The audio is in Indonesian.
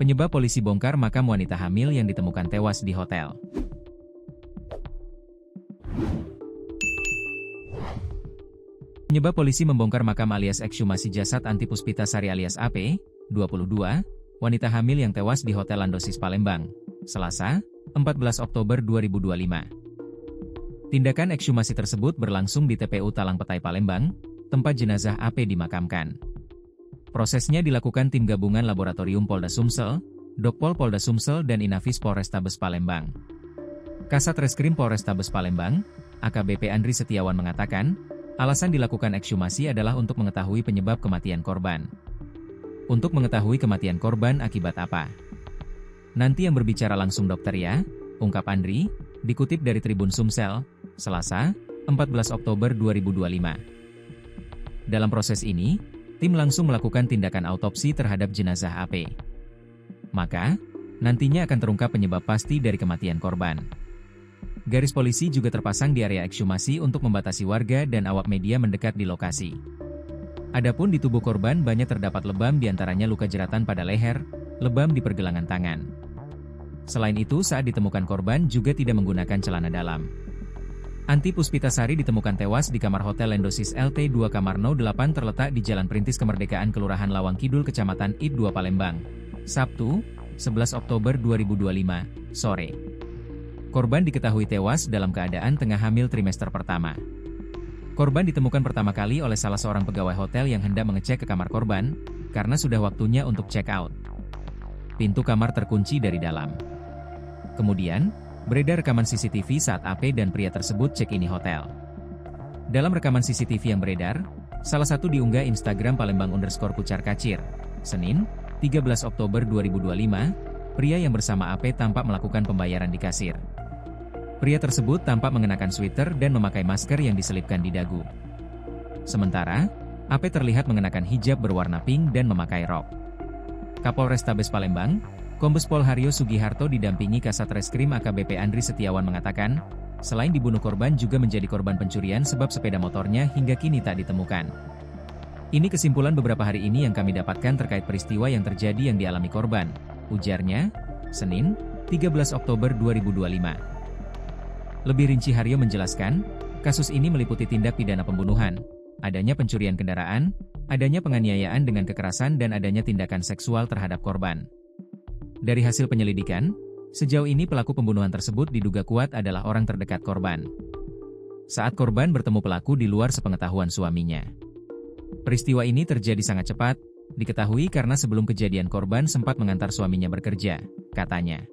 Penyebab polisi bongkar makam wanita hamil yang ditemukan tewas di hotel. Penyebab polisi membongkar makam alias ekshumasi jasad Anti Puspitasari alias AP, 22, wanita hamil yang tewas di Hotel Landosis Palembang, Selasa, 14 Oktober 2025. Tindakan ekshumasi tersebut berlangsung di TPU Talang Petai Palembang, tempat jenazah AP dimakamkan. Prosesnya dilakukan tim gabungan Laboratorium Polda Sumsel, Dokpol Polda Sumsel dan Inafis Polrestabes Palembang. Kasat Reskrim Polrestabes Palembang, AKBP Andri Setiawan mengatakan, alasan dilakukan ekshumasi adalah untuk mengetahui penyebab kematian korban. Untuk mengetahui kematian korban akibat apa? Nanti yang berbicara langsung dokter ya, ungkap Andri, dikutip dari Tribun Sumsel, Selasa, 14 Oktober 2025. Dalam proses ini, tim langsung melakukan tindakan autopsi terhadap jenazah AP. Maka, nantinya akan terungkap penyebab pasti dari kematian korban. Garis polisi juga terpasang di area ekshumasi untuk membatasi warga dan awak media mendekat di lokasi. Adapun di tubuh korban banyak terdapat lebam diantaranya luka jeratan pada leher, lebam di pergelangan tangan. Selain itu saat ditemukan korban juga tidak menggunakan celana dalam. Anti Puspitasari ditemukan tewas di kamar Hotel Landosis LT2 kamar 08 terletak di Jalan Perintis Kemerdekaan Kelurahan Lawang Kidul Kecamatan IT 2 Palembang, Sabtu, 11 Oktober 2025, sore. Korban diketahui tewas dalam keadaan tengah hamil trimester pertama. Korban ditemukan pertama kali oleh salah seorang pegawai hotel yang hendak mengecek ke kamar korban, karena sudah waktunya untuk check out. Pintu kamar terkunci dari dalam. Kemudian, beredar rekaman CCTV saat AP dan pria tersebut check-in hotel. Dalam rekaman CCTV yang beredar, salah satu diunggah Instagram Palembang_Kucar-Kacir, Senin, 13 Oktober 2025, pria yang bersama AP tampak melakukan pembayaran di kasir. Pria tersebut tampak mengenakan sweater dan memakai masker yang diselipkan di dagu. Sementara, AP terlihat mengenakan hijab berwarna pink dan memakai rok. Kapolrestabes Palembang, Kombes Pol Haryo Sugiharto didampingi Kasat Reskrim AKBP Andri Setiawan mengatakan, selain dibunuh korban juga menjadi korban pencurian sebab sepeda motornya hingga kini tak ditemukan. Ini kesimpulan beberapa hari ini yang kami dapatkan terkait peristiwa yang terjadi yang dialami korban, ujarnya, Senin, 13 Oktober 2025. Lebih rinci Haryo menjelaskan, kasus ini meliputi tindak pidana pembunuhan, adanya pencurian kendaraan, adanya penganiayaan dengan kekerasan dan adanya tindakan seksual terhadap korban. Dari hasil penyelidikan, sejauh ini pelaku pembunuhan tersebut diduga kuat adalah orang terdekat korban. Saat korban bertemu pelaku di luar sepengetahuan suaminya. Peristiwa ini terjadi sangat cepat, diketahui karena sebelum kejadian korban sempat mengantar suaminya bekerja, katanya.